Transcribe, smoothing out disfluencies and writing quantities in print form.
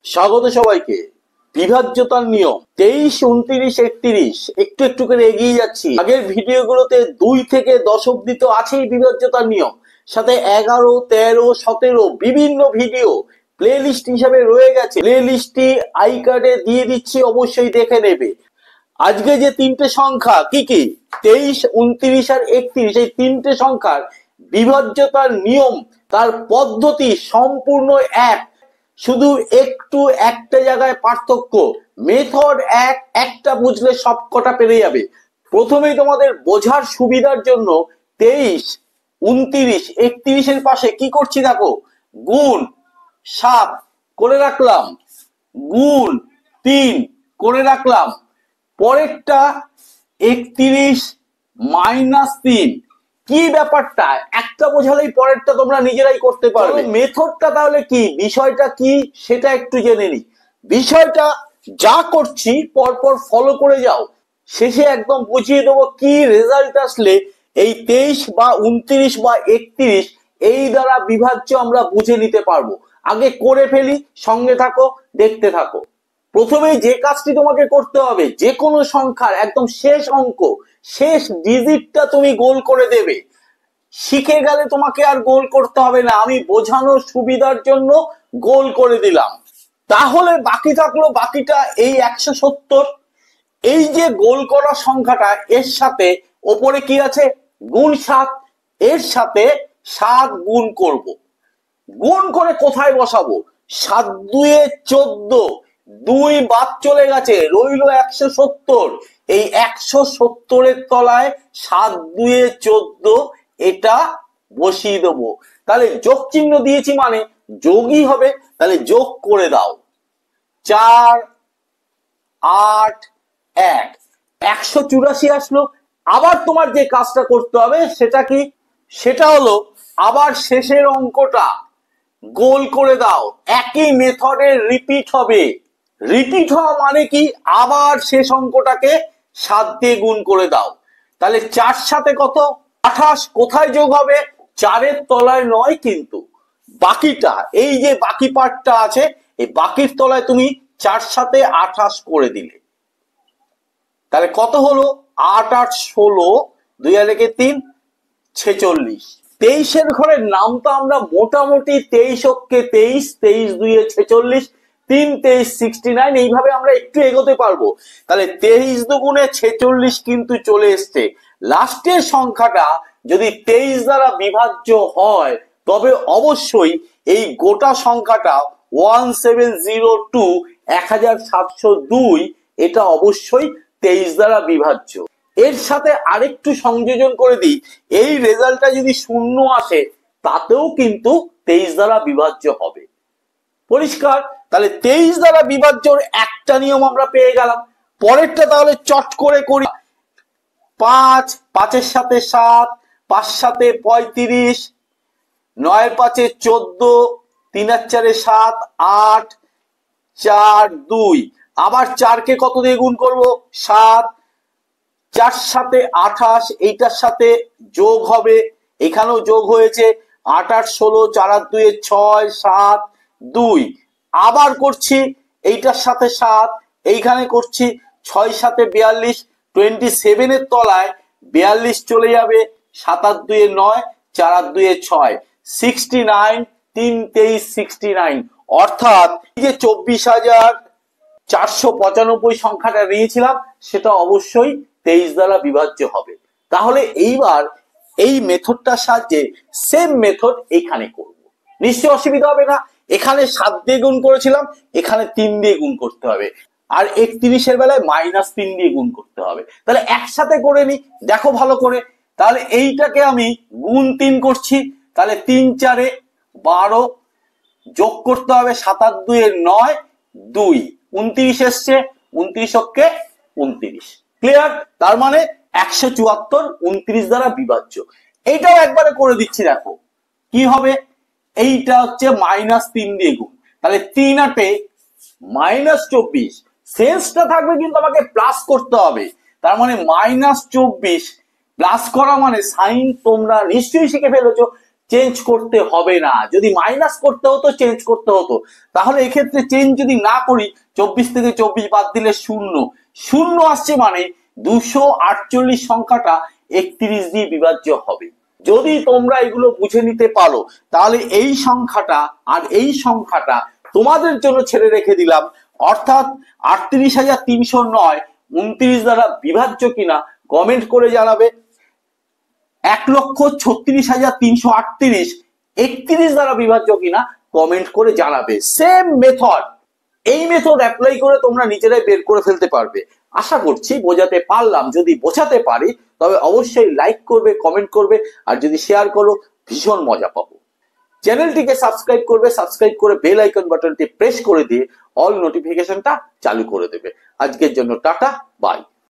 স্বাগত সবাইকে। বিভাজ্যতার নিয়ম 23, 29, 31 একটু একটু করে এগিয়ে যাচ্ছি। আগের ভিডিওগুলোতে 2 থেকে 10 অব্দি তো আছেই বিভাজ্যতার নিয়ম, সাথে 11, 13, 17 বিভিন্ন ভিডিও প্লে লিস্ট হিসাবে রয়ে গেছে। প্লে লিস্টটি আই কার্ডে দিয়ে দিচ্ছি, অবশ্যই দেখে নেবে। আজকে যে তিনটে সংখ্যা কি কি 23, 29 আর 31, এই তিনটে সংখ্যার বিভাজ্যতার নিয়ম, তার পদ্ধতি সম্পূর্ণ এক, শুধু একটু একটা জায়গায় পার্থক্য। মেথড একটা বুঝলে সব কটা পেরে যাবে। প্রথমেই তোমাদের বোঝার সুবিধার জন্য 23, 29, 31 এর পাশে কি করছি দেখো, গুণ 7 করে রাখলাম, গুণ 3 করে রাখলাম, পরেরটা 31 মাইনাস 3। কি ব্যাপারটা একটা বোঝালেই পরেরটা তোমরা নিজেরাই করতে পারবে। মেথডটা তাহলে কি, বিষয়টা কি সেটা একটু জেনে নি। বিষয়টা যা করছি পরপর ফলো করে যাও, শেষে একদম বুঝিয়ে দেবো কি রেজাল্ট আসলে এই 23 বা 29 বা 31 এই দ্বারা বিভাজ্য আমরা বুঝে নিতে পারবো। আগে করে ফেলি, সঙ্গে থাকো, দেখতে থাকো। প্রথমে যে কাজটি তোমাকে করতে হবে, যে কোনো সংখ্যার একদম শেষ অঙ্ক, শেষ ডিজিটটা তুমি গোল করে দেবে। শিখে গেলে তোমাকে আর গোল করতে হবে না, আমি বোঝানোর সুবিধার জন্য গোল করে দিলাম। তাহলে বাকি থাকলো বাকিটা এই 170। এই যে গোল করা সংখ্যাটা, এর সাথে ওপরে কি আছে, গুণ 7, এর সাথে 7 গুণ করব। গুণ করে কোথায় বসাবো, 7 দুয়ে 14, 2 বাদ চলে গেছে, রইল 170। এই 170 এর তলায় 7 দুয়ে 14 এটা বসিয়ে দেবো। তাহলে যোগ চিহ্ন দিয়েছি মানে যোগই হবে, তাহলে যোগ করে দাও। 4, 8, 1, 184 আসলো। আবার তোমার যে কাজটা করতে হবে সেটা কি, সেটা হলো আবার শেষের অঙ্কটা গোল করে দাও। একই মেথডে রিপিট হবে। রিপিট হওয়া মানে কি, আবার শেষ অঙ্কটাকে 7 দিয়ে গুণ করে দাও। তাহলে 4 সাথে কত, 28। কোথায় যোগ হবে, 4 এর তলায় নয়, কিন্তু বাকিটা, এই যে বাকি পার্টটা আছে, এই বাকির তলায় তুমি 4 সাথে 28 করে দিলে। তাহলে কত হলো, 8 8 16, 2 আর 1 3, 46। 23 এর ঘরের নামটা আমরা মোটামুটি 23 অক্ষে 23, 23 2 46, 3 23 69 এইভাবে আমরা একটু এগোতে পারবো। তাহলে 23 দুগুণে 46 কিন্তু চলে এসছে। লাস্টের সংখ্যাটা যদি 23 দ্বারা বিভাজ্য হয় তবে অবশ্যই এই গোটা সংখ্যাটা 1702, 1702 এটা অবশ্যই 23 দ্বারা বিভাজ্য। এর সাথে আরেকটু সংযোজন করে দিই, এই রেজাল্টটা যদি 0 আসে তাতেও কিন্তু 23 দ্বারা বিভাজ্য হবে। পরিষ্কার? তাহলে 23 দ্বারা বিভাজ্যর একটা নিয়ম আমরা পেয়ে গেলাম। পরেরটা তাহলে চট করে করি। 5, 5 এর সাথে 7, 5 সাথে 35, 9 5 14, 3 আর 4 7, 8, 4 2। আবার 4 কে কত দিয়ে গুণ করব, 7, 4 সাথে 28, এইটার সাথে যোগ হবে, এখানেও যোগ হয়েছে, 8 8 16, 4 আর 2 6, 7 2। আবার করছি এইটার সাথে 7, এইখানে করছি 6 7 42, 27 এর তলায় 42 চলে যাবে, 7 আর 2 9, 4 আর 2 6, 69, 3 23 69। অর্থাৎ এই যে 24,495 সংখ্যাটা নিয়েছিলাম সেটা অবশ্যই 23 দ্বারা বিভাজ্য হবে। তাহলে এইবার এই মেথডটার সাহায্যে সেম মেথড এখানে করব, নিশ্চয়ই অসুবিধা হবে না। এখানে 7 দিয়ে গুণ করেছিলাম, এখানে 3 দিয়ে গুণ করতে হবে, আর 31 এর বেলায় -3 দিয়ে গুণ করতে হবে। তাহলে একসাথে করে নি, দেখো ভালো করে। তাহলে এইটাকে আমি গুণ 3 করছি, তাহলে 3 4 12, যোগ করতে হবে 7 আর 2 9, 2 29 এসছে, 29 অক্ষে 29। ক্লিয়ার? তার মানে 174 29 দ্বারা বিভাজ্য। এইটাও একবারে করে দিচ্ছি, দেখো কি হবে। এইটা হচ্ছে -3 দিয়ে গুণ, তাহলে 3 8 -24। সেন্সটা থাকবে কিন্তু আমাকে প্লাস করতে হবে। তার মানে -24 প্লাস করা মানে সাইন তোমরা নিশ্চয়ই শিখে ফেলেছো। চেঞ্জ করতে হবে না। যদি মাইনাস করতে হতো চেঞ্জ করতে হতো, তাহলে এক্ষেত্রে চেঞ্জ যদি না করি 24 থেকে 24 বাদ দিলে শূন্য, শূন্য আসছে মানে 248 সংখ্যাটা 31 দিয়ে বিভাজ্য হবে। যদি তোমরা এগুলো বুঝে নিতে পারো তাহলে এই সংখ্যাটা আর এই সংখ্যাটা তোমাদের জন্য ছেড়ে রেখে দিলাম, অর্থাৎ 38,309 29 দ্বারা বিভাজ্য কিনা কমেন্ট করে জানাবে। 1,36,338 31 দ্বারা বিভাজ্য কিনা কমেন্ট করে জানাবে। সেম মেথড, এই মেথড অ্যাপ্লাই করে তোমরা নিজেরাই বের করে ফেলতে পারবে। আশা করছি বোঝাতে পারলাম। যদি বোঝাতে পারি তবে অবশ্যই লাইক করবে, কমেন্ট করবে, আর যদি শেয়ার করো ভীষণ মজা পাবো। চ্যানেলটিকে সাবস্ক্রাইব করবে, সাবস্ক্রাইব করে বেল আইকন বাটনটি প্রেস করে দিয়ে অল নোটিফিকেশনটা চালু করে দেবে। আজকের জন্য টাটা, বাই।